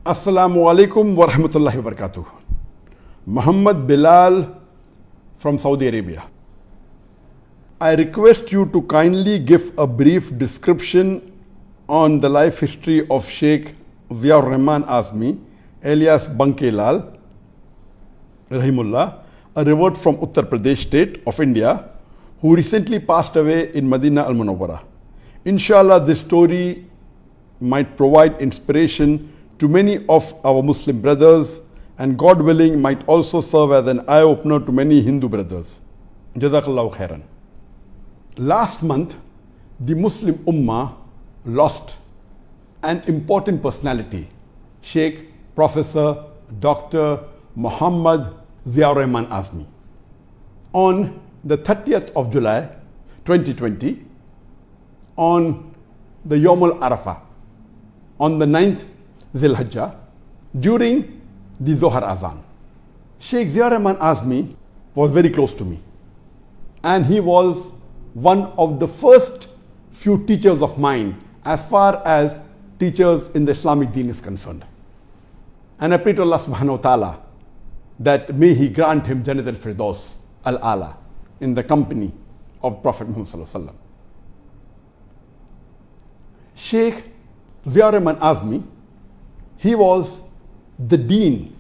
Assalamu alaikum wa rahmatullahi wa barakatuh. Muhammad Bilal from Saudi Arabia. I request you to kindly give a brief description on the life history of Shaikh Ziaur Rahmaan Azmi, alias Banke Lal, Rahimullah, a revert from Uttar Pradesh state of India, who recently passed away in Madeenah al Munawwarah. Inshallah, this story might provide inspiration to many of our Muslim brothers, and God willing might also serve as an eye-opener to many Hindu brothers. Jazakallahu khairan. Last month, the Muslim Ummah lost an important personality, Sheikh Professor Dr. Muhammad Ziaur Rahmaan Azmi. On the 30th of July 2020, on the Yawm al-Arafah, on the 9th Zil Hijjah, during the Zohar Azan, Shaikh Ziaur Rahmaan Azmi was very close to me, and he was one of the first few teachers of mine as far as teachers in the Islamic deen is concerned. And I pray to Allah subhanahu wa ta'ala that may He grant him Jannat al-Firdaus al-Ala in the company of Prophet Muhammad sallallahu alaihi wasallam. Shaikh Ziaur Rahmaan Azmi, he was the dean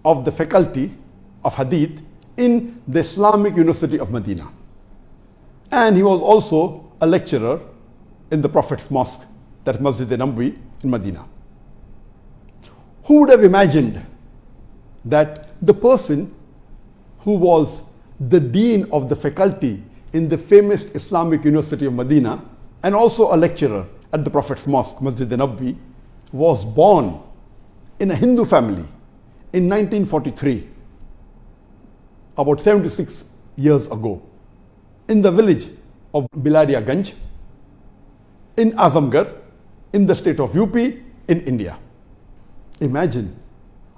of the faculty of Hadeeth in the Islamic University of Madeenah. And he was also a lecturer in the Prophet's Mosque, that Masjid al-Nabawi in Madeenah. Who would have imagined that the person who was the dean of the faculty in the famous Islamic University of Madeenah and also a lecturer at the Prophet's Mosque, Masjid al-Nabawi, was born in a Hindu family in 1943, about 76 years ago, in the village of Bilaria Ganj, in Azamgarh, in the state of UP, in India. Imagine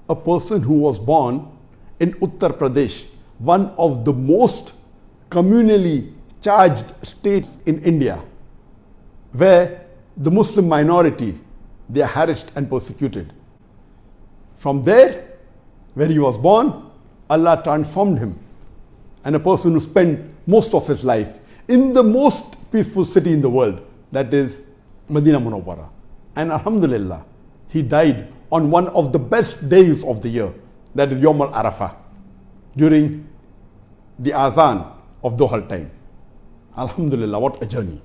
a person who was born in Uttar Pradesh, one of the most communally charged states in India, where the Muslim minority, they are harassed and persecuted. From there, where he was born, Allah transformed him, and a person who spent most of his life in the most peaceful city in the world, that is Madeenah Munawwarah. And Alhamdulillah, he died on one of the best days of the year, that is Yawm al-Arafah, during the Azan of Dhuhr time. Alhamdulillah, what a journey.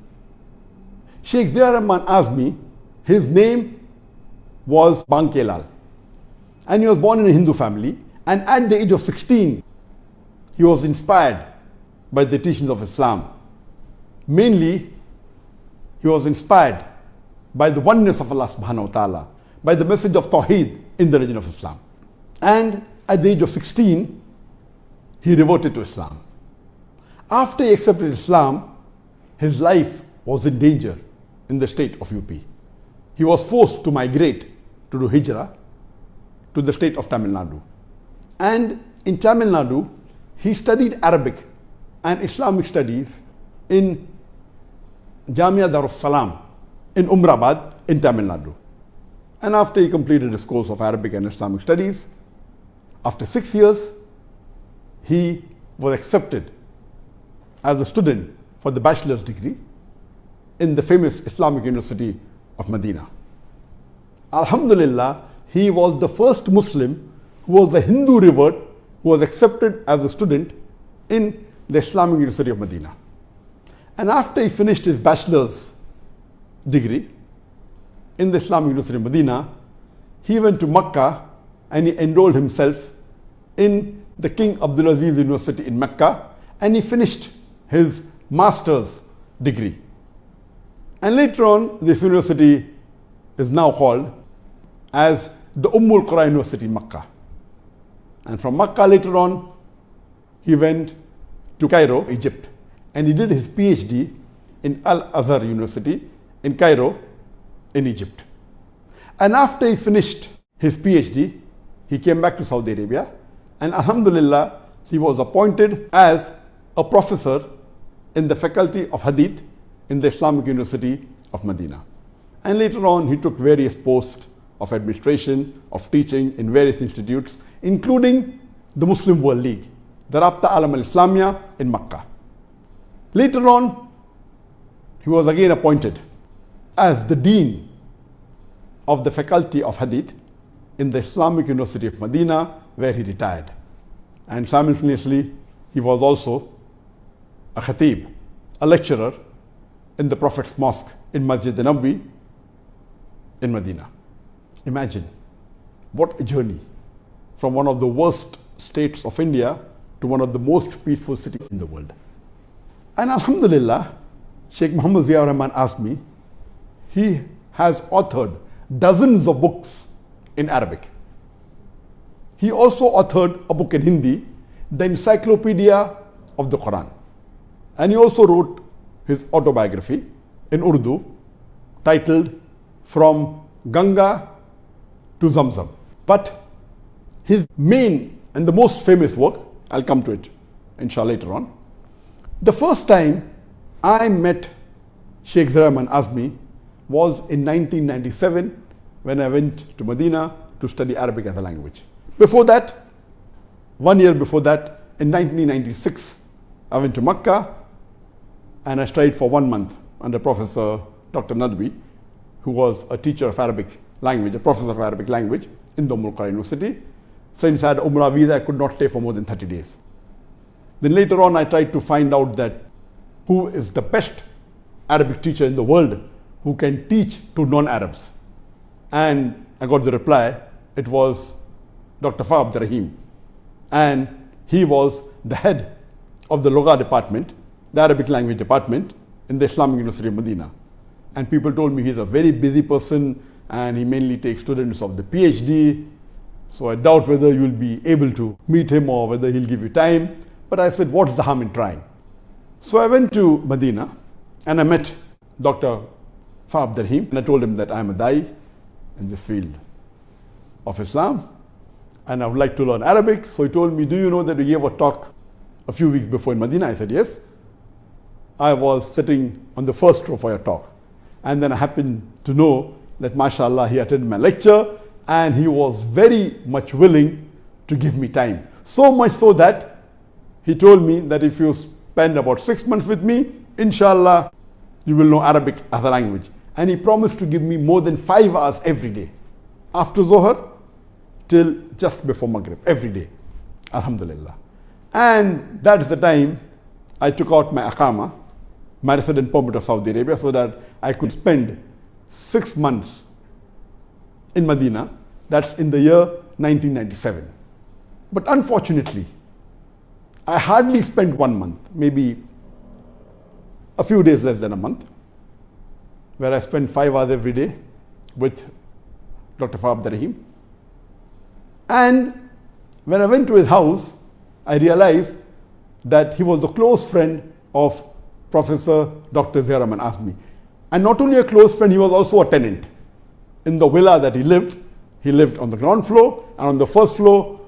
Shaikh Ziaur Rahmaan Azmi, his name was Banke Lal, and he was born in a Hindu family, and at the age of 16, he was inspired by the teachings of Islam. Mainly, he was inspired by the oneness of Allah subhanahu wa ta'ala, by the message of Tawheed in the religion of Islam. And at the age of 16, he reverted to Islam. After he accepted Islam, his life was in danger in the state of UP. He was forced to migrate to do Hijrah to the state of Tamil Nadu. And in Tamil Nadu, he studied Arabic and Islamic studies in Jamia Darus Salam in Umrabad in Tamil Nadu. And after he completed his course of Arabic and Islamic studies, after 6 years, he was accepted as a student for the bachelor's degree in the famous Islamic University of Madeenah. Alhamdulillah, he was the first Muslim who was a Hindu revert who was accepted as a student in the Islamic University of Madeenah. And after he finished his bachelor's degree in the Islamic University of Madeenah, he went to Mecca and he enrolled himself in the King Abdulaziz University in Mecca, and he finished his master's degree. And later on, this university is now called as the Ummul Qura University in Mecca. And from Mecca later on, he went to Cairo, Egypt, and he did his PhD in Al-Azhar University in Cairo, in Egypt. And after he finished his PhD, he came back to Saudi Arabia, and Alhamdulillah, he was appointed as a professor in the faculty of Hadeeth in the Islamic University of Madeenah. And later on, he took various posts of administration, of teaching in various institutes, including the Muslim World League, the Rabta Alam al-Islamiyya in Makkah. Later on, he was again appointed as the Dean of the Faculty of Hadeeth in the Islamic University of Madeenah, where he retired. And simultaneously, he was also a khatib, a lecturer in the Prophet's Mosque in Masjid Nabawi in Madeenah. Imagine what a journey from one of the worst states of India to one of the most peaceful cities in the world. And Alhamdulillah, Shaikh Ziaur Rahmaan Azmi, he has authored dozens of books in Arabic. He also authored a book in Hindi, the Encyclopedia of the Quran. And he also wrote his autobiography in Urdu, titled From Ganga to Zamzam. But his main and the most famous work, I'll come to it inshallah later on. The first time I met Shaikh Ziaur Rahmaan Azmi was in 1997 when I went to Madeenah to study Arabic as a language. Before that, 1 year before that, in 1996, I went to Makkah and I studied for 1 month under Professor Dr. Nadwi, who was a teacher of Arabic language, a professor of Arabic language in the Mulk University. Since I had Umrah visa, I could not stay for more than 30 days. Then later on, I tried to find out that who is the best Arabic teacher in the world who can teach to non-Arabs. And I got the reply, it was Dr. Fa Abdurrahim. And he was the head of the Lugha department, the Arabic language department in the Islamic University of Madeenah. And people told me he's a very busy person and he mainly takes students of the PhD. So I doubt whether you'll be able to meet him or whether he'll give you time. But I said, what's the harm in trying? So I went to Madeenah and I met Dr. Fa Abdurrahim and I told him that I'm a Dai in this field of Islam and I would like to learn Arabic. So he told me, do you know that you gave a talk a few weeks before in Madeenah? I said, yes. I was sitting on the first row for your talk. And then I happened to know that, mashallah, he attended my lecture and he was very much willing to give me time. So much so that he told me that if you spend about 6 months with me, inshallah, you will know Arabic as a language. And he promised to give me more than 5 hours every day, after Zohar till just before Maghrib, every day. Alhamdulillah. And that's the time I took out my Aqama, my resident permit of Saudi Arabia, so that I could spend 6 months in Madeenah. That's in the year 1997. But unfortunately, I hardly spent 1 month, maybe a few days less than a month, where I spent 5 hours every day with Dr. Fa Abdurrahim. And when I went to his house, I realized that he was the close friend of Professor Dr. Ziaur Rahmaan Azmi. And not only a close friend, he was also a tenant. In the villa that he lived on the ground floor, and on the first floor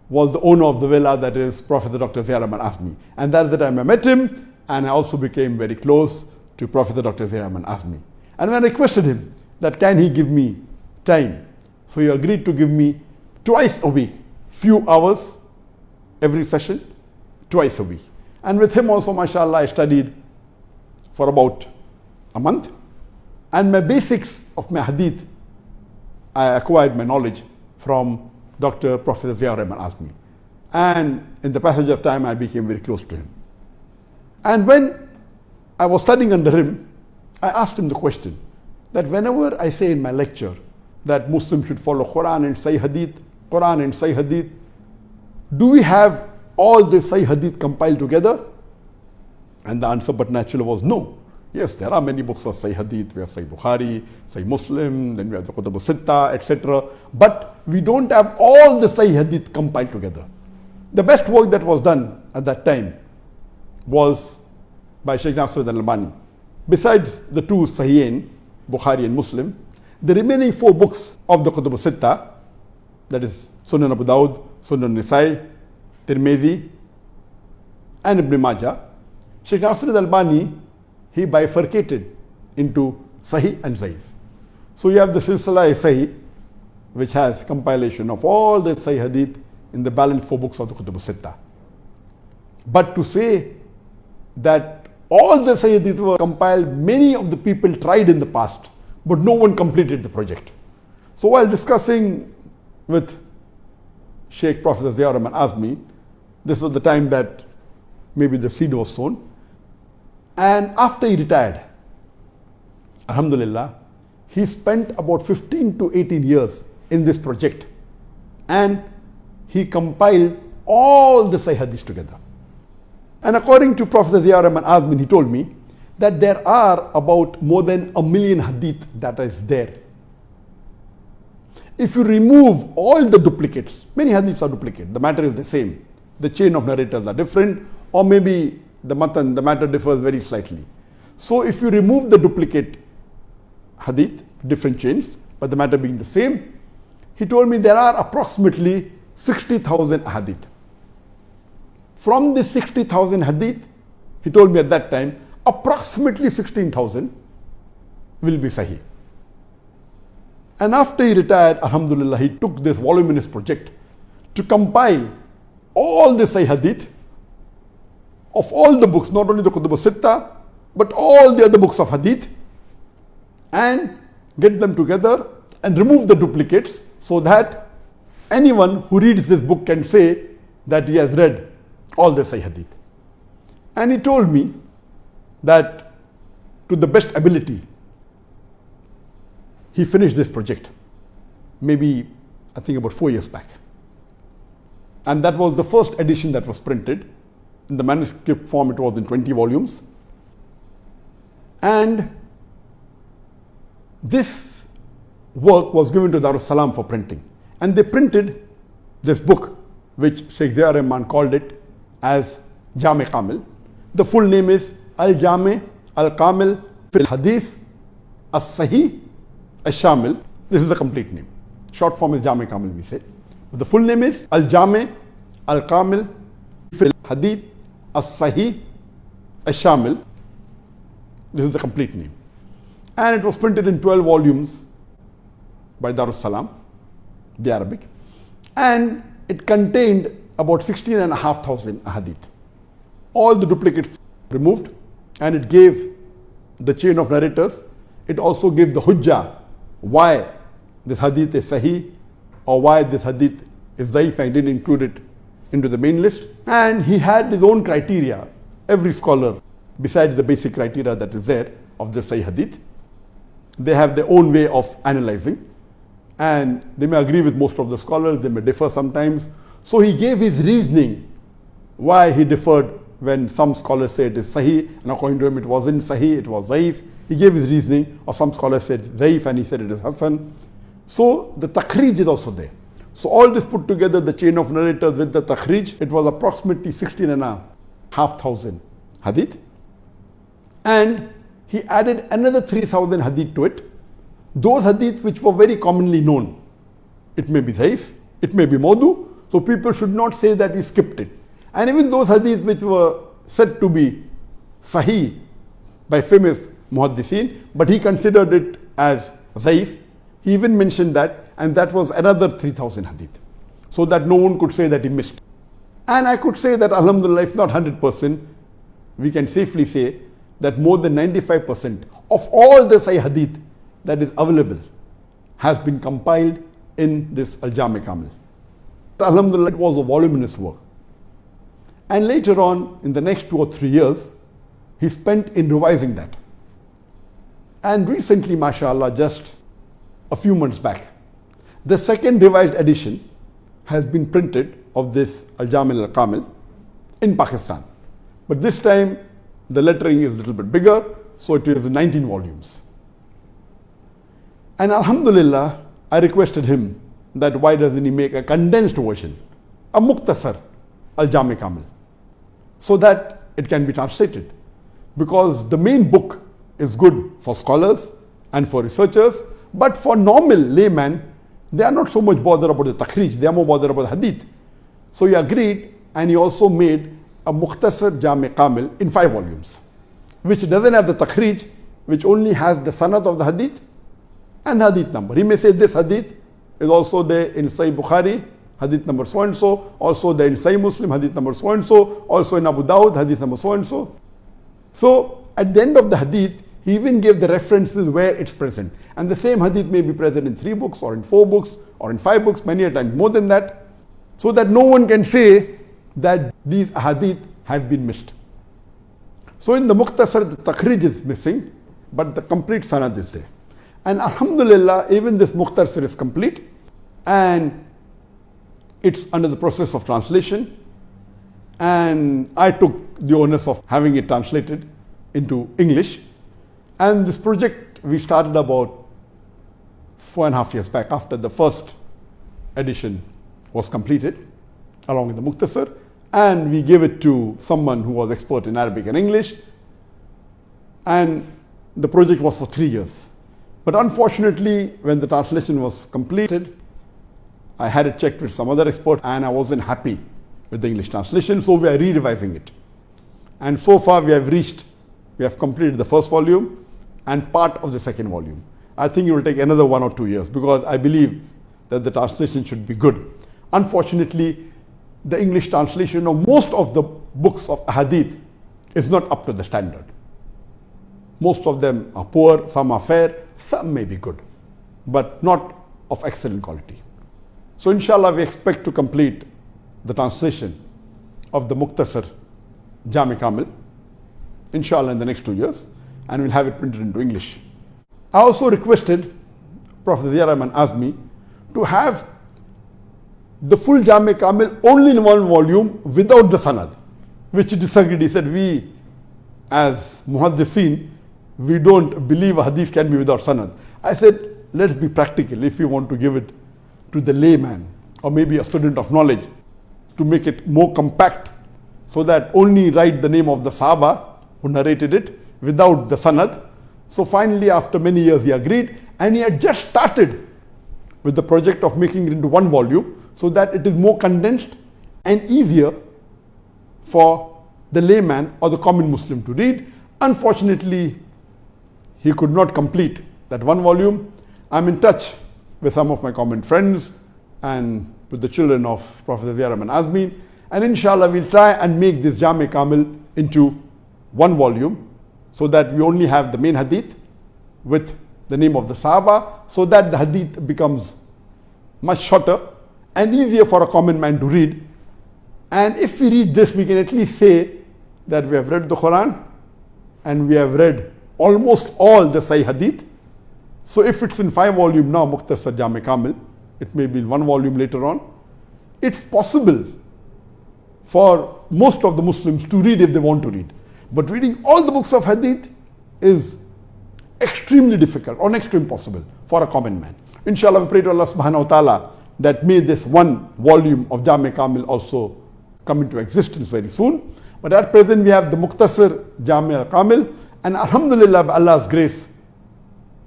was the owner of the villa, that is Professor Dr. Ziaur Rahmaan Azmi. And that's the time I met him, and I also became very close to Professor Dr. Ziaur Rahmaan Azmi. And when I requested him that can he give me time, so he agreed to give me twice a week, few hours every session, twice a week. And with him also, mashallah, I studied for about a month. And my basics of my hadith, I acquired my knowledge from Dr. Professor Ziaur Rahmaan Azmi. And in the passage of time, I became very close to him. And when I was studying under him, I asked him the question that whenever I say in my lecture that Muslims should follow Quran and Sahih Hadith, Quran and Sahih Hadith, do we have all the Sahih Hadith compiled together? And the answer, but naturally, was no. Yes, there are many books of Sahih Hadith. We have Sahih Bukhari, Sahih Muslim, then we have the Kutub al-Sitta, etc. But we don't have all the Sahih Hadith compiled together. The best work that was done at that time was by Shaykh Nasruddin al-Albani. Besides the two Sahihain, Bukhari and Muslim, the remaining 4 books of the Kutub al-Sitta, that is Sunan Abu Dawud, Sunan Nisai, Tirmidhi, and Ibn Majah, Shaykh Nasruddin al-Albani, he bifurcated into Sahih and Zaif. So you have the Silsila Sahih, which has compilation of all the Sahih Hadith in the balanced 4 books of the Kutub al-Sittah. But to say that all the Sahih Hadith were compiled, many of the people tried in the past, but no one completed the project. So while discussing with Sheikh Professor Ziaur Rahmaan Azmi, this was the time that maybe the seed was sown. And after he retired, alhamdulillah, he spent about 15 to 18 years in this project. And he compiled all the Sahih Hadith together. And according to Professor Ziaur Rahmaan Azmi, he told me that there are about more than 1 million hadith that is there. If you remove all the duplicates, many hadiths are duplicate, the matter is the same. The chain of narrators are different, or maybe the matan, the matter differs very slightly. So if you remove the duplicate hadith, different chains, but the matter being the same, he told me there are approximately 60,000 hadith. From the 60,000 hadith, he told me at that time, approximately 16,000 will be Sahih. And after he retired, alhamdulillah, he took this voluminous project to compile all the Sahih Hadith of all the books, not only the Kutub al-Sittah, but all the other books of Hadith, and get them together and remove the duplicates so that anyone who reads this book can say that he has read all the Sahih Hadith. And he told me that to the best ability, he finished this project, maybe I think about 4 years back. And that was the first edition that was printed. In the manuscript form, it was in 20 volumes. And this work was given to Darus Salam for printing. And they printed this book, which Shaikh Ziaur Rahman called it as Jami Kamil. The full name is Al-Jami Al-Kamil Fil Hadith As-Sahih Al-Shamil. This is the complete name. Short form is Jami Kamil, we say. But the full name is Al-Jami Al-Kamil Fil Hadith As-Sahih Al-Shamil. This is the complete name. And it was printed in 12 volumes by Darus Salam, the Arabic. And it contained about 16,500 hadith. All the duplicates removed, and it gave the chain of narrators. It also gave the hujjah, why this hadith is sahih or why this hadith is daif, and didn't include it into the main list. And he had his own criteria. Every scholar, besides the basic criteria that is there of the sahih hadith, they have their own way of analyzing. And they may agree with most of the scholars, they may differ sometimes. So he gave his reasoning why he differed when some scholars say it is sahih, and according to him it wasn't sahih, it was daif. He gave his reasoning, or some scholars said daif and he said it is hasan. So the takhrij is also there. So all this put together, the chain of narrators with the takhrij, it was approximately 16,500 hadith. And he added another 3,000 hadith to it. Those hadith which were very commonly known. It may be daif, it may be mawdu, so people should not say that he skipped it. And even those hadith which were said to be sahih by famous muhaddithin, but he considered it as daif, he even mentioned that, and that was another 3,000 hadith. So that no one could say that he missed. And I could say that alhamdulillah, if not 100%, we can safely say that more than 95% of all the sahih hadith that is available has been compiled in this Al-Jami Kamil. Alhamdulillah, it was a voluminous work. And later on, in the next 2 or 3 years, he spent in revising that. And recently, mashallah, just a few months back, the second revised edition has been printed of this Al-Jami Al-Kamil in Pakistan. But this time, the lettering is a little bit bigger, so it is 19 volumes. And alhamdulillah, I requested him that why doesn't he make a condensed version, a mukhtasar Al-Jami Kamil, so that it can be translated. Because the main book is good for scholars and for researchers, but for normal layman, they are not so much bothered about the takhrij, they are more bothered about the hadith. So he agreed, and he also made a mukhtasar Jami Kamil in 5 volumes, which doesn't have the takhrij, which only has the sanad of the hadith and the hadith number. He may say this hadith is also there in Sahih Bukhari, hadith number so and so, also there in Sahih Muslim, hadith number so and so, also in Abu Dawud, hadith number so and so. So at the end of the hadith, he even gave the references where it's present. And the same hadith may be present in 3 books or in 4 books or in 5 books, many a times more than that, so that no one can say that these hadith have been missed. So in the Mukhtasar, the Takhrij is missing, but the complete sanad is there. And alhamdulillah, even this Mukhtasar is complete and it's under the process of translation. And I took the onus of having it translated into English. And this project we started about 4.5 years back after the first edition was completed along with the Mukhtasar. And we gave it to someone who was expert in Arabic and English. And the project was for 3 years. But unfortunately, when the translation was completed, I had it checked with some other expert and I wasn't happy with the English translation, so we are re-revising it. And so far we have completed the first volume and part of the second volume. I think it will take another 1 or 2 years because I believe that the translation should be good. Unfortunately, the English translation of most of the books of hadith is not up to the standard. Most of them are poor, some are fair, some may be good, but not of excellent quality. So inshallah, we expect to complete the translation of the Mukhtasar Jami Kamil, inshallah, in the next 2 years, and we'll have it printed into English. I also requested Prophet Ziaur Rahmaan Azmi to have the full Jami Kamil only in 1 volume without the sanad, which he disagreed. He said, we as muhaddithin, we don't believe a hadith can be without sanad. I said, let's be practical. If you want to give it to the layman or maybe a student of knowledge, to make it more compact, so that only write the name of the Sahaba who narrated it without the sanad. So finally, after many years, he agreed, and he had just started with the project of making it into 1 volume, so that it is more condensed and easier for the layman or the common Muslim to read. Unfortunately, he could not complete that 1 volume. I'm in touch with some of my common friends and with the children of Prophet Ziaur Rahmaan Azmi, and inshallah we'll try and make this Jami Kamil into 1 volume, so that we only have the main hadith with the name of the Sahaba, so that the hadith becomes much shorter and easier for a common man to read. And if we read this, we can at least say that we have read the Quran and we have read almost all the Sahih Hadith. So if it's in 5 volume now, Mukhtasar Jami Kamil, it may be in 1 volume later on. It's possible for most of the Muslims to read if they want to read. But reading all the books of Hadith is extremely difficult or next to impossible for a common man. Inshallah, we pray to Allah subhanahu wa ta'ala that may this 1 volume of Jami Kamil also come into existence very soon. But at present we have the Mukhtasar Jami Kamil, and alhamdulillah, by Allah's grace,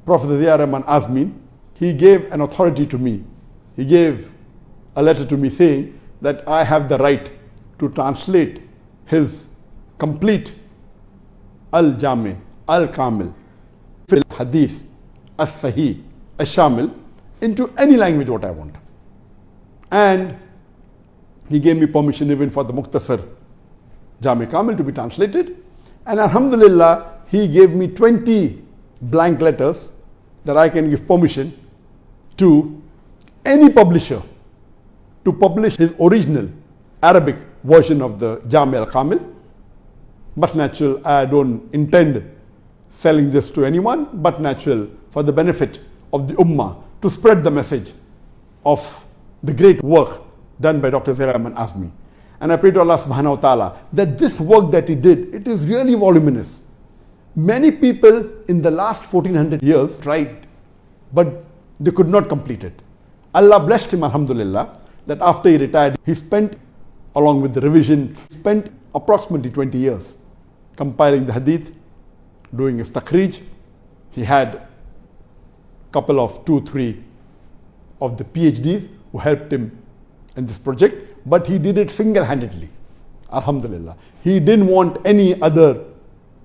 Prophet Ziaur Rahmaan Azmi, he gave an authority to me. He gave a letter to me saying that I have the right to translate his complete Al-Jami, Al-Kamil, Fil Hadith, Al-Sahih, Al-Shamil into any language what I want. And he gave me permission even for the Mukhtasar Jami Kamil to be translated. And alhamdulillah, he gave me 20 blank letters that I can give permission to any publisher to publish his original Arabic version of the Jami al-Kamil. But natural, I don't intend selling this to anyone, but natural for the benefit of the Ummah to spread the message of the great work done by Dr. Ziaur Rahmaan Azmi. And I pray to Allah subhanahu wa ta'ala that this work that he did, it is really voluminous. Many people in the last 1400 years tried, but they could not complete it. Allah blessed him, alhamdulillah, that after he retired, he spent, along with the revision, spent approximately 20 years compiling the hadith, doing his takhrij. He had a couple of 2-3 of the PhDs who helped him in this project, but he did it single-handedly, alhamdulillah. He didn't want any other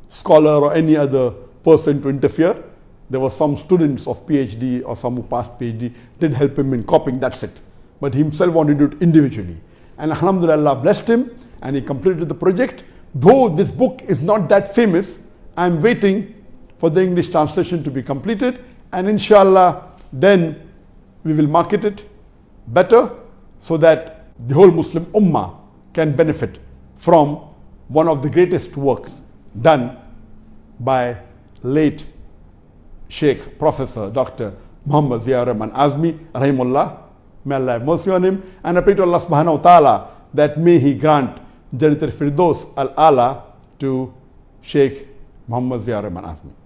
scholar or any other person to interfere. There were some students of PhD or some who passed PhD did help him in copying, that's it. But he himself wanted to do it individually. And alhamdulillah blessed him and he completed the project. Though this book is not that famous, I'm waiting for the English translation to be completed, and inshallah then we will market it better so that the whole Muslim Ummah can benefit from one of the greatest works done by late Sheikh Professor Dr. Muhammad Ziaur Rahmaan Azmi, Rahimullah. May Allah have mercy on him, and I pray to Allah subhanahu wa ta'ala that may he grant Jannat al-Firdaus al-Ala to Sheikh Muhammad Ziaur Rahmaan Azmi.